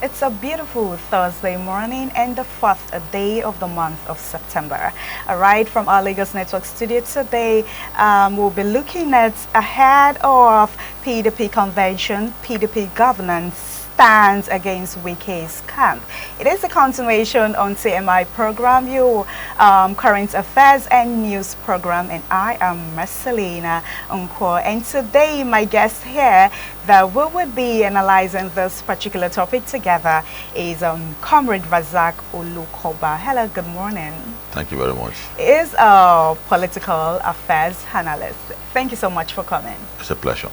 It's a beautiful Thursday morning and the fourth day of the month of September. All right, from our Lagos Network studio today, we'll be looking at ahead of PDP convention, PDP governance stands against Wike's camp. It is a continuation on TMI program, your current affairs and news program, and I am Marcelina Unko. And today, my guest here that we would be analyzing this particular topic together is Comrade Razak Olukoba. Hello, good morning. Thank you very much. He is a political affairs analyst. Thank you so much for coming. It's a pleasure.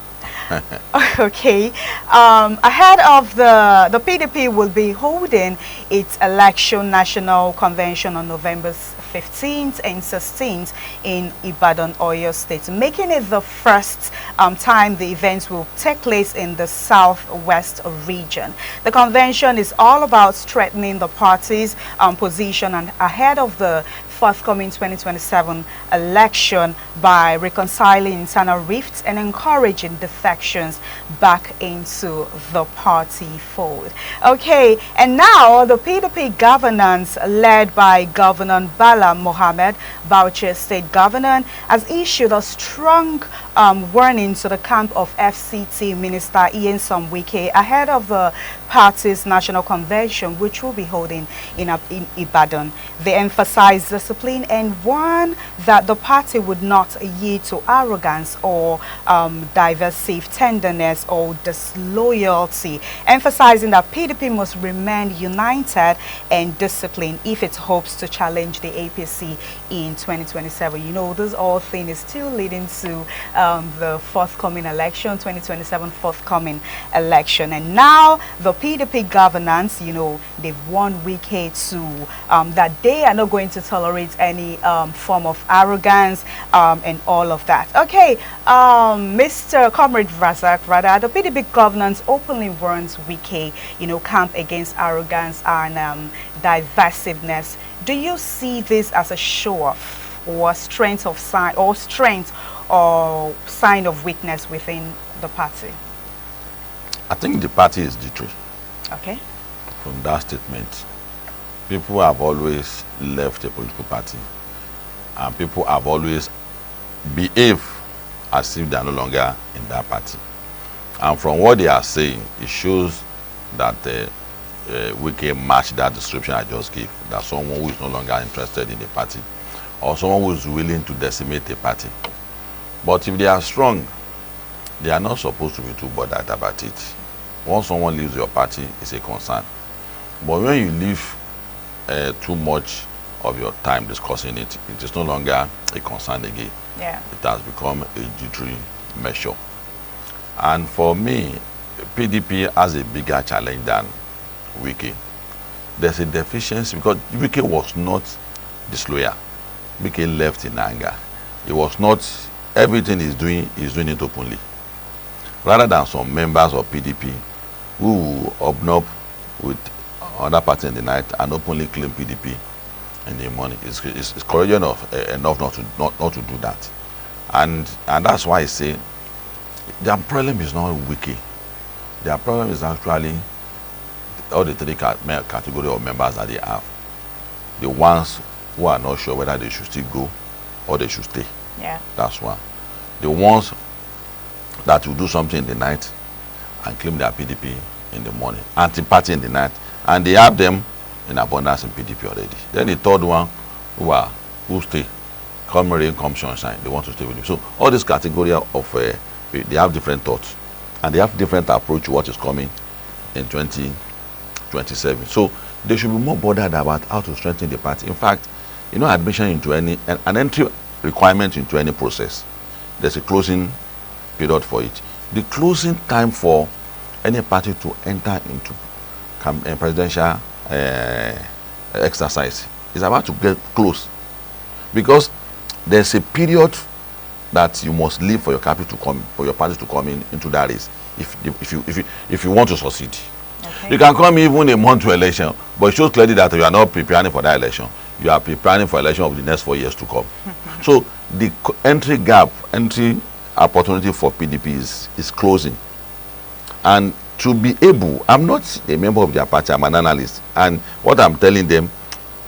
Okay. Ahead of the PDP will be holding its election national convention on November 15th and 16th in Ibadan, Oyo State, making it the first time the event will take place in the southwest region. The convention is all about strengthening the party's position and ahead of the forthcoming 2027 election by reconciling internal rifts and encouraging defections back into the party fold. Okay, and now the PDP governance led by Governor Bala Mohammed, Bauchi State Governor, has issued a strong warning to the camp of FCT Minister Ian Wike ahead of the party's national convention, which will be holding in Ibadan. They emphasized discipline and warned that the party would not yield to arrogance or divisive tenderness or disloyalty, emphasizing that PDP must remain united and disciplined if it hopes to challenge the APC in 2027. You know, this whole thing is still leading to the forthcoming election, 2027 forthcoming election. And now the PDP governance, you know, they've warned Wike to that they are not going to tolerate any form of arrogance and all of that. Okay, Mr. Comrade Razak, rather, the PDP governance openly warns Wike, you know, camp against arrogance and divisiveness. Do you see this as a show-off or strength of sign or sign of weakness within the party? I think the party is jittery. Okay. From that statement, people have always left a political party and people have always behaved as if they are no longer in that party. And from what they are saying, it shows that Wike matched that description I just gave, that someone who is no longer interested in the party or someone who is willing to decimate the party. But if they are strong, they are not supposed to be too bothered about it. Once someone leaves your party, it's a concern. But when you leave too much of your time discussing it, it is no longer a concern again. Yeah. It has become a jittery measure. And for me, PDP has a bigger challenge than Wike. There's a deficiency because Wike was not disloyal. Wike left in anger. It was not everything he's doing it openly. Rather than some members of PDP who will open up with other party in the night and openly claim PDP in the morning. It's courageous enough not to do that. And that's why I say their problem is not Wike. Their problem is actually all the three category of members that they have. The ones who are not sure whether they should still go or they should stay. Yeah. That's one. The ones that will do something in the night and claim their PDP in the morning, anti-party in the night, and they have them in abundance in PDP already. Then the third one, who stay, come rain, come sunshine, they want to stay with him. So all this category of they have different thoughts and they have different approach to what is coming in 2027. So they should be more bothered about how to strengthen the party. In fact, you know, admission into an entry requirement into any process, there's a closing period for it. The closing time for any party to enter into presidential exercise is about to get close, because there's a period that you must leave for your party to come into that race if you want to succeed. Okay. You can come even a month to election, but it shows clearly that you are not preparing for that election. You are preparing for election of the next 4 years to come. So the entry opportunity for PDP is closing. And to be able, I'm not a member of their party, I'm an analyst, and what I'm telling them,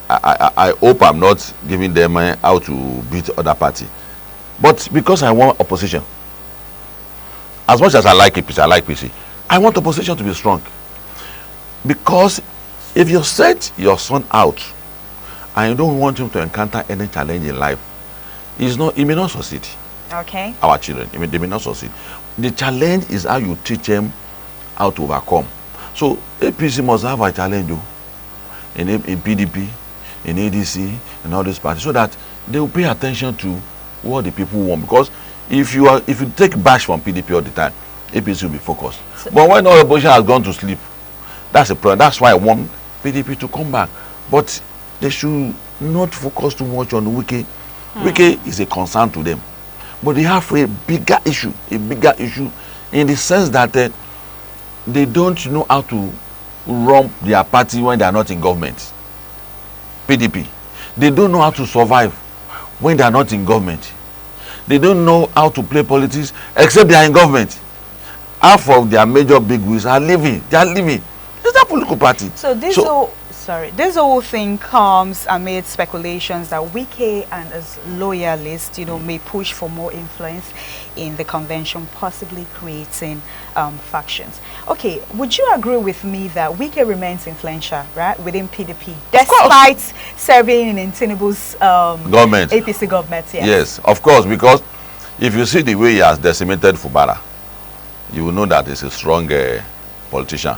I hope I'm not giving them how to beat other party, but because I want opposition, as much as I like APC, I like PC, I want opposition to be strong, because if you set your son out and you don't want him to encounter any challenge in life, he may not succeed. Okay. Our children, they may not succeed. The challenge is how you teach them how to overcome. So APC must have a challenge in PDP, in ADC, in all these parties, so that they will pay attention to what the people want. Because if you take bash from PDP all the time, APC will be focused. But when all opposition has gone to sleep, that's a problem. That's why I want PDP to come back. But they should not focus too much on Wike. Wike is a concern to them. But they have a bigger issue in the sense that they don't know how to run their party when they are not in government. PDP. They don't know how to survive when they are not in government. They don't know how to play politics except they are in government. Half of their major big wigs are leaving. They are leaving. It's a political party. So this whole thing comes amid speculations that Wike and his loyalists, may push for more influence in the convention, possibly creating factions. Okay, would you agree with me that Wike remains influential, right, within PDP, despite serving in Tinubu's government, APC government? Yes. Yes, of course, because if you see the way he has decimated Fubara, you will know that he's a strong politician.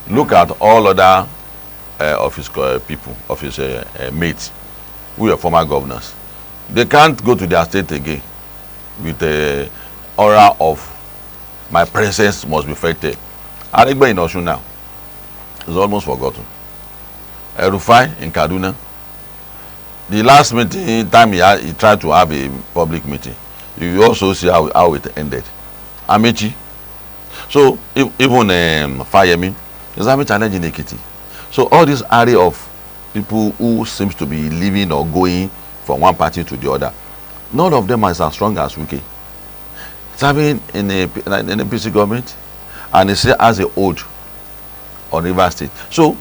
Look at all other of his people, of his mates, who are former governors. They can't go to their state again with the aura of my presence must be felt there. Arigba in Osun now is almost forgotten. Rufai in Kaduna, the last meeting time he tried to have a public meeting, you also see how it ended. Amechi. So even Fayemi is having challenge in Ekiti. So all this array of people who seems to be leaving or going from one party to the other, none of them is as strong as Wike. Serving in a PC government, and he still has a hold on River State. So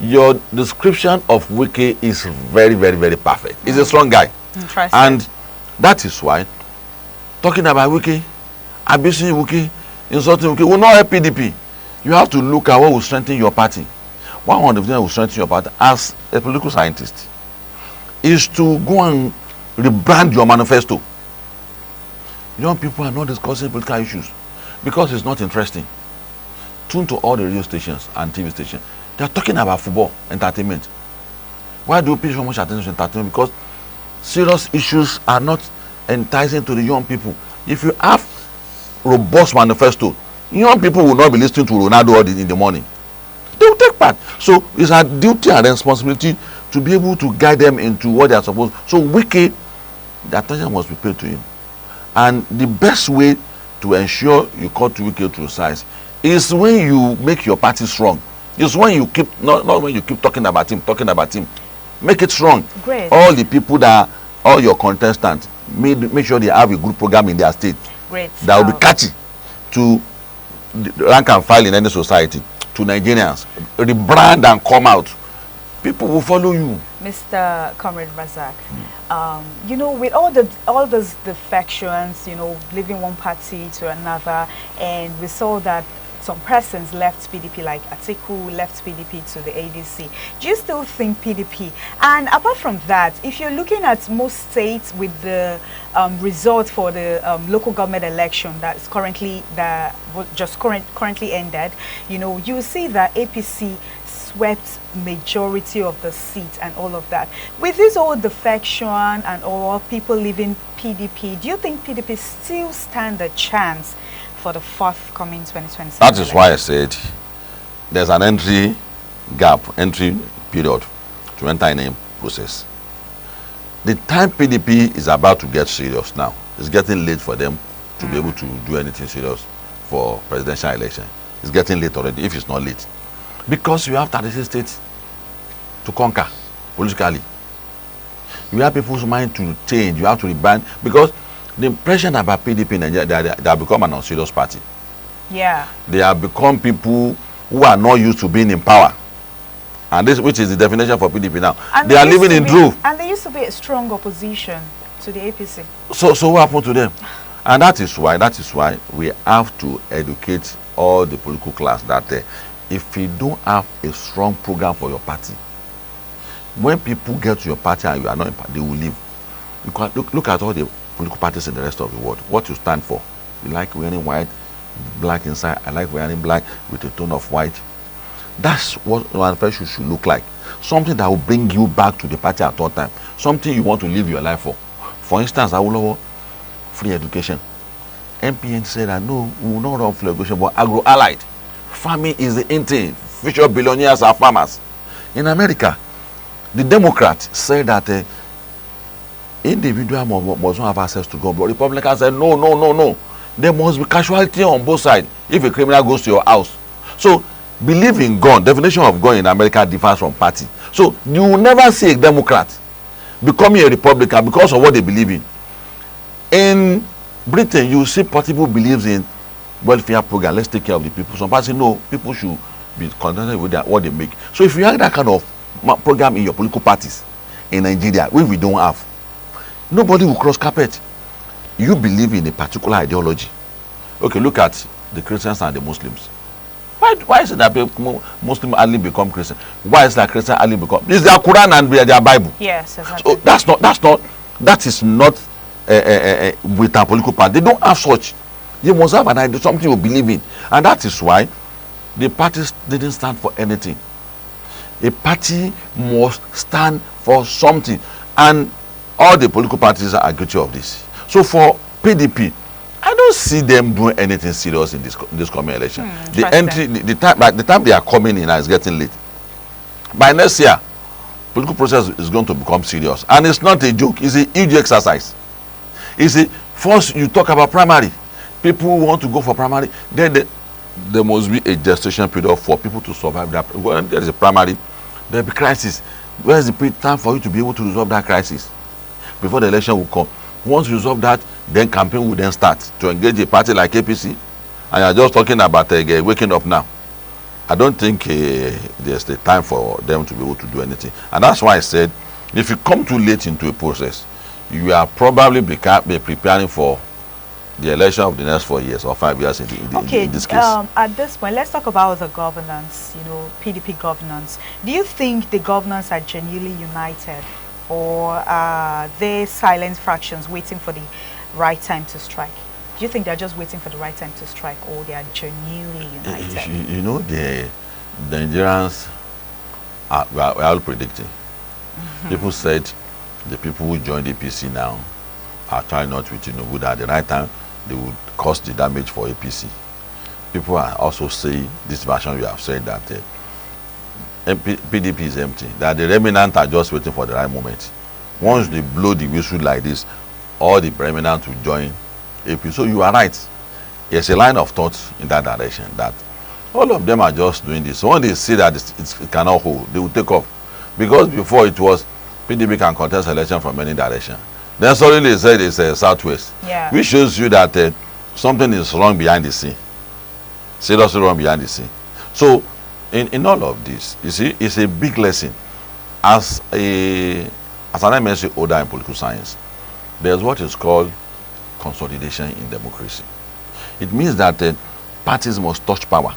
your description of Wike is very, very, very perfect. He's a strong guy. Interesting. And that is why talking about Wike, abusing Wike, insulting Wike will not help PDP. You have to look at what will strengthen your party. One of the things that will strengthen your party as a political scientist is to go and rebrand your manifesto. Young people are not discussing political issues because it's not interesting. Tune to all the radio stations and TV stations. They are talking about football, entertainment. Why do you pay so much attention to entertainment? Because serious issues are not enticing to the young people. If you have robust manifesto, young people will not be listening to Ronaldo in the morning. They will take part. So it's our duty and responsibility to be able to guide them into what they are supposed. So Wike, the attention must be paid to him. And the best way to ensure you cut Wike to size is when you make your party strong. It's when you keep not when you keep talking about him. Make it strong. Great. All the people all your contestants, make sure they have a good program in their state. Great. That will be catchy to the rank and file in any society. To Nigerians, rebrand and come out. People will follow you. Mr. Comrade Razak, with all those defections, leaving one party to another, and we saw that some persons left PDP, like Atiku left PDP to the ADC. Do you still think PDP? And apart from that, if you're looking at most states with the result for the local government election that's currently currently ended, you see that APC swept majority of the seats and all of that. With this whole defection and all people leaving PDP, do you think PDP still stand a chance for the forthcoming 2027? That is why I said there's an entry period to enter in a process. The time PDP is about to get serious now, it's getting late for them to be able to do anything serious for presidential election. It's getting late already, if it's not late. Because you have 36 states to conquer politically. You have people's mind to change, you have to rebrand, because the impression about PDP in Nigeria, they have become an unserious party. Yeah. They have become people who are not used to being in power. And this, which is the definition for PDP now. And they are living in droves. And they used to be a strong opposition to the APC. So what happened to them? And that is why we have to educate all the political class that if you don't have a strong program for your party, when people get to your party and you are not in party, they will leave. You can look at all the political parties in the rest of the world. What you stand for. You like wearing white, black inside. I like wearing black with a tone of white. That's what manifesto should look like. Something that will bring you back to the party at all time. Something you want to live your life for. For instance, Awolowo, free education. MPN said that no, we will not run free education, but agro-allied. Farming is the in thing. Future billionaires are farmers. In America, the Democrats said that individual must not have access to gun, but Republicans said no. There must be casualty on both sides if a criminal goes to your house. So, believe in gun, definition of gun in America differs from party. So, you will never see a Democrat becoming a Republican because of what they believe in. In Britain, you see people believes in welfare program. Let's take care of the people. Some parties say no, people should be contented with what they make. So, if you have that kind of program in your political parties in Nigeria, which we don't have, nobody will cross carpet. You believe in a particular ideology. Okay, look at the Christians and the Muslims. Why is it that Muslim only become Christian? Why is that Christian only become? It's their Quran and their Bible. Yes, exactly. So that is not with our political party. They don't have such. You must have an idea, something you believe in, and that is why the parties didn't stand for anything. A party must stand for something, and all the political parties are guilty of this. So for PDP, I don't see them doing anything serious in this coming election. The time they are coming in is getting late. By next year, political process is going to become serious, and it's not a joke. It's a huge exercise. It's a first you talk about primary. People who want to go for primary, then there must be a gestation period for people to survive that. When there is a primary, there will be crisis. Where is the time for you to be able to resolve that crisis before the election will come? Once you resolve that, then campaign will then start to engage a party like APC. And you are just talking about waking up now. I don't think there's the time for them to be able to do anything. And that's why I said, if you come too late into a process, you are probably be preparing for the election of the next 4 years or 5 years in this case. At this point, let's talk about the governance, PDP governance. Do you think the governors are genuinely united, or are they silent fractions waiting for the right time to strike? Do you think they're just waiting for the right time to strike, or they are genuinely united? The Nigerians we are all predicting. People said the people who joined the APC now are trying not with Tinubu, that at the right time they would cause the damage for APC. People are also saying this version you have said that PDP is empty, that the remnant are just waiting for the right moment. Once they blow the whistle like this, all the remnant will join APC. So you are right. There's a line of thought in that direction that all of them are just doing this. So when they see that it cannot hold, they will take off. Because before it was PDP can contest election from any direction. Then suddenly they said it's Southwest. Yeah. Which shows you that something is wrong behind the scene. Seriously wrong behind the scene. So in all of this, you see, it's a big lesson. As an MSc holder in political science, there's what is called consolidation in democracy. It means that parties must touch power.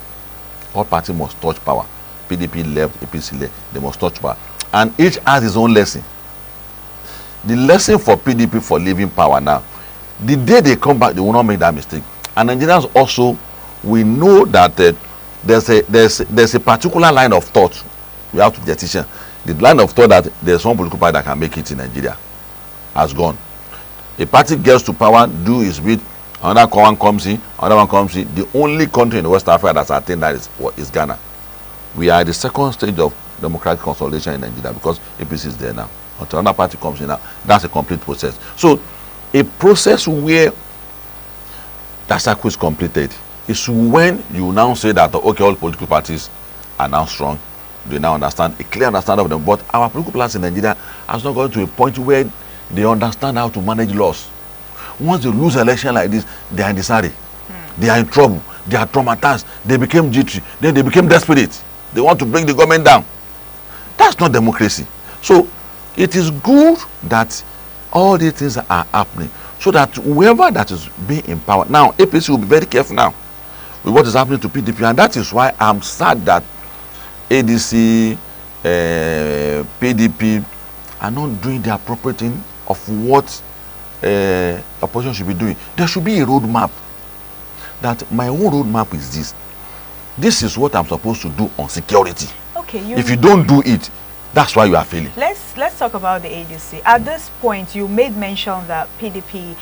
All parties must touch power. PDP left, APC left, they must touch power. And each has its own lesson. The lesson for PDP for leaving power now, the day they come back, they will not make that mistake. And Nigerians also, we know that there's a particular line of thought we have to petition. The line of thought that there's one political party that can make it in Nigeria has gone. A party gets to power, do its bit, another one comes in, another one comes in. The only country in West Africa that's attained that is Ghana. We are at the second stage of democratic consolidation in Nigeria because APC is there now. Until another party comes in now, that's a complete process. So, a process where that cycle is completed is when you now say that, okay, all political parties are now strong. They now understand, a clear understanding of them. But our political parties in Nigeria has not gone to a point where they understand how to manage laws. Once they lose an election like this, they are in the saddle. They are in trouble. They are traumatized. They became jittery. Then they became desperate. They want to bring the government down. That's not democracy. So it is good that all these things are happening, so that whoever that is being empowered now, APC will be very careful now with what is happening to PDP, and that is why I'm sad that ADC, PDP are not doing the appropriate thing of what opposition should be doing. There should be a roadmap. That my own roadmap is this. This is what I'm supposed to do on security. Okay. If you don't do it, that's why you are failing. Let's talk about the ADC. At this point, you made mention that PDP,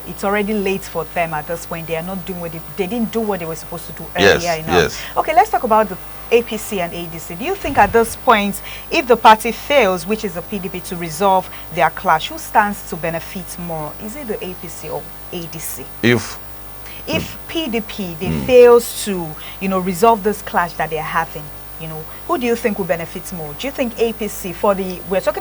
it's already late for them at this point. They are not doing they didn't do what they were supposed to do earlier enough. Yes. Okay, let's talk about the APC and ADC. Do you think at this point, if the party fails, which is the PDP, to resolve their clash, who stands to benefit more? Is it the APC or ADC? If PDP fails to, resolve this clash that they're having, who do you think will benefit more? Do you think APC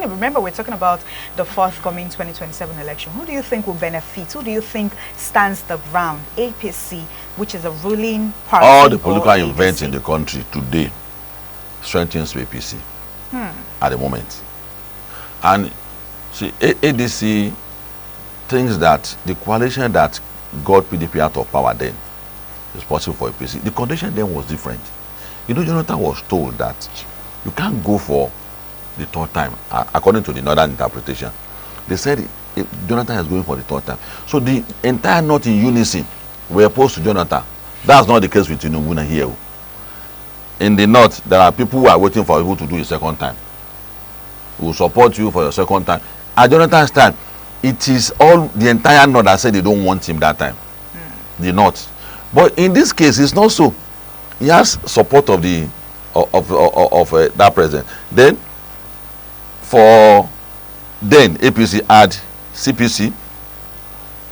remember we're talking about the forthcoming 2027 election. Who do you think will benefit? Who do you think stands the ground? APC, which is a ruling party. All the political events in the country today strengthens APC at the moment. And see, ADC thinks that the coalition that got PDP out of power then is possible for APC. The condition then was different. Jonathan was told that you can't go for the third time, according to the northern interpretation. They said Jonathan is going for the third time. So the entire North in unison were opposed to Jonathan. That's not the case with Tinubu here. In the North, there are people who are waiting for you to do a second time, who will support you for your second time. At Jonathan's time, it is all the entire North that said they don't want him that time. The North. But in this case, it's not so. He has support of the that president. Then APC had CPC,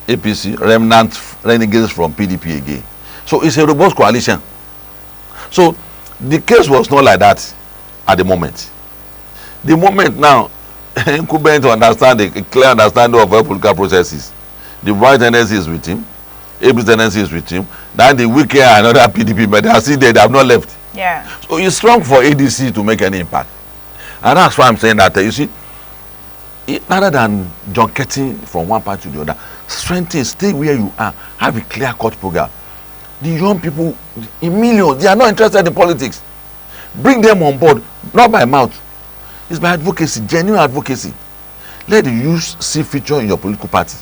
APC, remnant renegades from PDP again. So it's a robust coalition. So the case was not like that at the moment. The moment now, incumbent to understand a clear understanding of all political processes. The white tendency is with him. APC tendency is with him. Then the Wike and other PDP, but they are still there, they have not left. Yeah. So it's strong for ADC to make any impact. And that's why I'm saying that, you see, rather than junketing from one party to the other, strengthen, stay where you are, have a clear-cut program. The young people, in millions, they are not interested in politics. Bring them on board, not by mouth. It's by advocacy, genuine advocacy. Let the youth see future in your political party.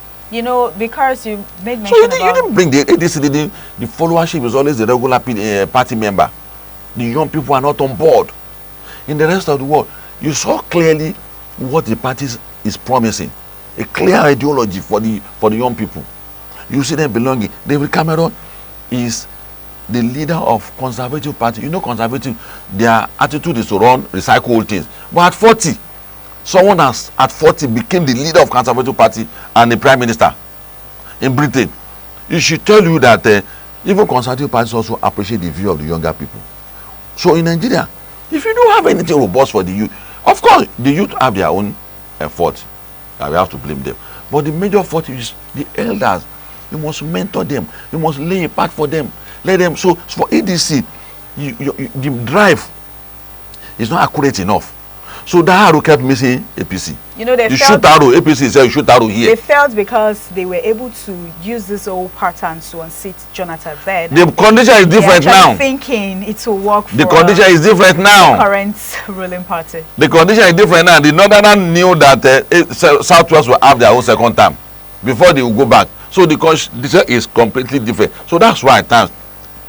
Because you made mention so you about... didn't bring the ADC, the followership is always the regular party member. The young people are not on board. In the rest of the world, you saw clearly what the party is promising. A clear ideology for the young people. You see them belonging. David Cameron is the leader of Conservative Party. Conservative, their attitude is to recycle old things. But at 40, someone at 40 became the leader of Conservative Party and the Prime Minister in Britain. It should tell you that even Conservative parties also appreciate the view of the younger people. So in Nigeria, if you don't have anything robust for the youth, of course, the youth have their own effort. We have to blame them. But the major fault is the elders. You must mentor them. You must lay a path for them. Let them. So for ADC, the drive is not accurate enough. So that arrow kept missing APC. They shoot arrow. APC said you shoot arrow here. They felt because they were able to use this old pattern to unseat Jonathan there. The condition is different now. Thinking it will work for the condition is different now. The current ruling party. The condition is different now. The Northern knew that Southwest will have their own second term before they will go back. So the condition is completely different. So that's why at times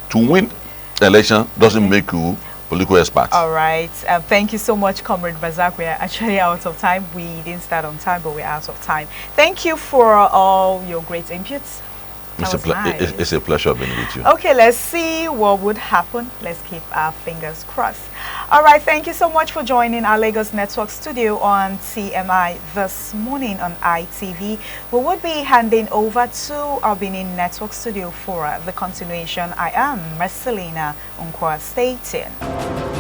to win the election doesn't make you political expert. All right. Thank you so much, Comrade Bazak. We are actually out of time. We didn't start on time, but we're out of time. Thank you for all your great inputs. It's a pleasure being with you. Okay, let's see what would happen. Let's keep our fingers crossed. All right, thank you so much for joining our Lagos Network studio on TMI this morning on ITV. We would be handing over to our Benin Network studio for the continuation. I am Marcelina Unkwa. Stay tuned.